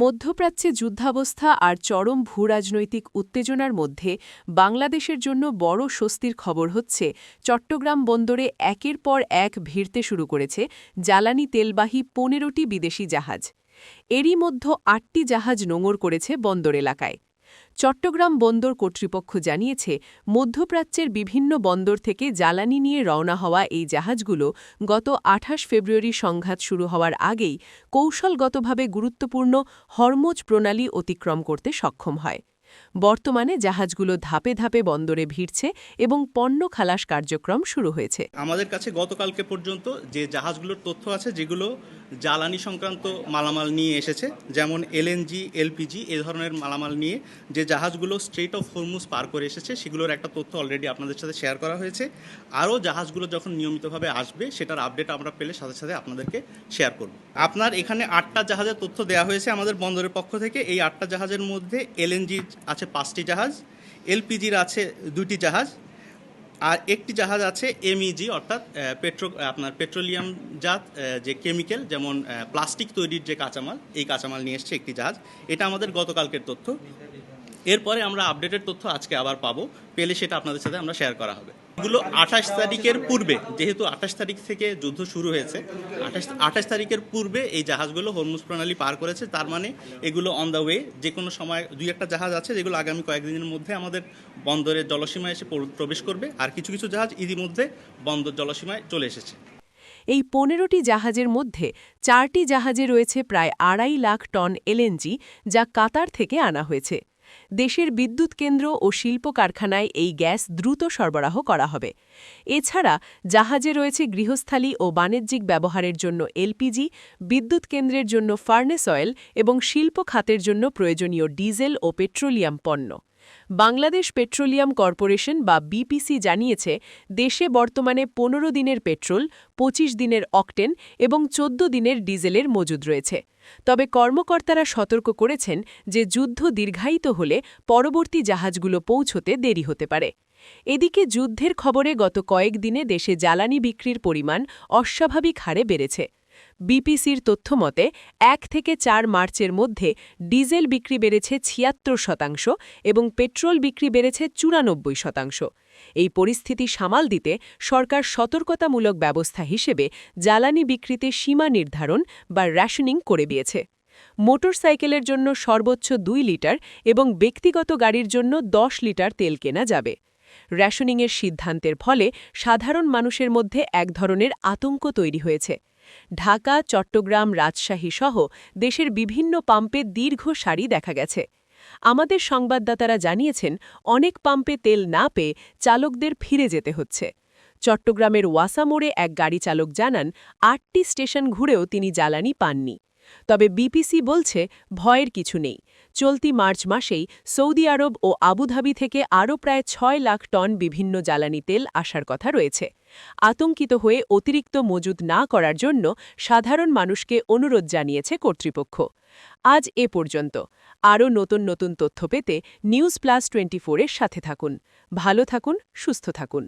মধ্যপ্রাচ্যে যুদ্ধাবস্থা আর চরম ভূরাজনৈতিক উত্তেজনার মধ্যে বাংলাদেশের জন্য বড় স্বস্তির খবর হচ্ছে চট্টগ্রাম বন্দরে একের পর এক ভিড়তে শুরু করেছে জ্বালানি তেলবাহী ১৫টি বিদেশি জাহাজ। এরই মধ্যে ৮টি জাহাজ নোঙর করেছে বন্দর এলাকায়। চট্টগ্রাম বন্দর কর্তৃপক্ষ জানিয়েছে, মধ্যপ্রাচ্যের বিভিন্ন বন্দর থেকে জ্বালানি নিয়ে রওনা হওয়া এই জাহাজগুলো গত ২৮ ফেব্রুয়ারি সংঘাত শুরু হওয়ার আগেই কৌশলগতভাবে গুরুত্বপূর্ণ হরমুজ প্রণালী অতিক্রম করতে সক্ষম হয়। বর্তমানে জাহাজগুলো ধাপে ধাপে বন্দরে ভিড়ছে এবং পণ্য খালাস কার্যক্রম শুরু হয়েছে। আমাদের কাছে গতকালকে পর্যন্ত যে জাহাজগুলোর তথ্য আছে, যেগুলো জ্বালানি সংক্রান্ত মালামাল নিয়ে এসেছে, যেমন এলএনজি, এলপিজি এ ধরনের মালামাল নিয়ে যে জাহাজগুলো স্ট্রেট অফ হরমুজ পার করে এসেছে, সেগুলোর একটা তথ্য অলরেডি আপনাদের সাথে শেয়ার করা হয়েছে। আরও জাহাজগুলো যখন নিয়মিতভাবে আসবে, সেটার আপডেট আমরা পেলে সাথে সাথে আপনাদেরকে শেয়ার করব। আপনার এখানে 8টা জাহাজের তথ্য দেওয়া হয়েছে আমাদের বন্দরের পক্ষ থেকে। এই 8টা জাহাজের মধ্যে এলএনজি আছে 5টি জাহাজ, এলপিজির আছে 2টি জাহাজ, আর একটি জাহাজ আছে এমইজি অর্থাৎ পেট্রোলিয়ামজাত যে কেমিক্যাল, যেমন প্লাস্টিক তৈরির যে কাঁচামাল, এই কাঁচামাল নিয়ে এসছে একটি জাহাজ। এটা আমাদের গতকালকের তথ্য। এরপরে আমরা আপডেটের তথ্য আজকে আবার পাবো, পেলে সেটা আপনাদের সাথে আমরা শেয়ার করা হবে। এগুলো 28 তারিখের পূর্বে, যেহেতু 28 তারিখ থেকে যুদ্ধ শুরু হয়েছে, 28 তারিখের পূর্বে এই জাহাজগুলো হরমুজ প্রণালী পার করেছে। তার মানে এগুলো অন দ্য ওয়ে, যে কোনো সময় 2-1টা জাহাজ আছে যেগুলো আগামী কয়েকদিনের মধ্যে আমাদের বন্দরের জলসীমায় এসে প্রবেশ করবে, আর কিছু কিছু জাহাজ ইতিমধ্যে বন্দর জলসীমায় চলে এসেছে। এই ১৫টি জাহাজের মধ্যে 4টি জাহাজে রয়েছে প্রায় 2.5 লাখ টন এলএনজি, যা কাতার থেকে আনা হয়েছে। দেশের বিদ্যুৎ কেন্দ্র ও শিল্প কারখানায় এই গ্যাস দ্রুত সরবরাহ করা হবে। এছাড়া জাহাজে রয়েছে গৃহস্থালী ও বাণিজ্যিক ব্যবহারের জন্য এলপিজি, বিদ্যুৎ কেন্দ্রের জন্য ফার্নেস অয়েল এবং শিল্প খাতের জন্য প্রয়োজনীয় ডিজেল ও পেট্রোলিয়াম পণ্য। বাংলাদেশ পেট্রোলিয়াম কর্পোরেশন বা বিপিসি জানিয়েছে, দেশে বর্তমানে 15 দিনের পেট্রোল, 25 দিনের অকটেন এবং 14 দিনের ডিজেলের মজুদ রয়েছে। তবে কর্মকর্তারা সতর্ক করেছেন যে যুদ্ধ দীর্ঘায়িত হলে পরবর্তী জাহাজগুলো পৌঁছতে দেরি হতে পারে। এদিকে যুদ্ধের খবরে গত কয়েকদিনে দেশে জ্বালানি বিক্রির পরিমাণ অস্বাভাবিক হারে বেড়েছে। বিপিসির তথ্যমতে 1 থেকে 4 মার্চের মধ্যে ডিজেল বিক্রি বেড়েছে 76% এবং পেট্রোল বিক্রি বেড়েছে 94%। এই পরিস্থিতি সামাল দিতে সরকার সতর্কতামূলক ব্যবস্থা হিসেবে জ্বালানি বিক্রিতে সীমা নির্ধারণ বা রেশনিং করে দিয়েছে। মোটরসাইকেলের জন্য সর্বোচ্চ 2 লিটার এবং ব্যক্তিগত গাড়ির জন্য 10 লিটার তেল কেনা যাবে। রেশনিংয়ের সিদ্ধান্তের ফলে সাধারণ মানুষের মধ্যে এক ধরনের আতঙ্ক তৈরি হয়েছে। ঢাকা, চট্টগ্রাম, রাজশাহী সহ দেশের বিভিন্ন পাম্পে দীর্ঘ সারি দেখা গেছে। আমাদের সংবাদদাতারা জানিয়েছেন, অনেক পাম্পে তেল না পেয়ে চালকদের ফিরে যেতে হচ্ছে। চট্টগ্রামের ওয়াসা মোড়ে এক গাড়ি চালক জানান, 8টি স্টেশন ঘুরেও তিনি জ্বালানি পাননি। তবে বিপিসি বলছে, ভয়ের কিছু নেই। চলতি মার্চ মাসেই সৌদি আরব ও আবুধাবি থেকে আরও প্রায় 6 লাখ টন বিভিন্ন জ্বালানি তেল আসার কথা রয়েছে। আতঙ্কিত হয়ে অতিরিক্ত মজুদ না করার জন্য সাধারণ মানুষকে অনুরোধ জানিয়েছে কর্তৃপক্ষ। আজ এ পর্যন্ত। আরও নতুন নতুন তথ্য পেতে নিউজ+24 এর সাথে থাকুন। ভালো থাকুন, সুস্থ থাকুন।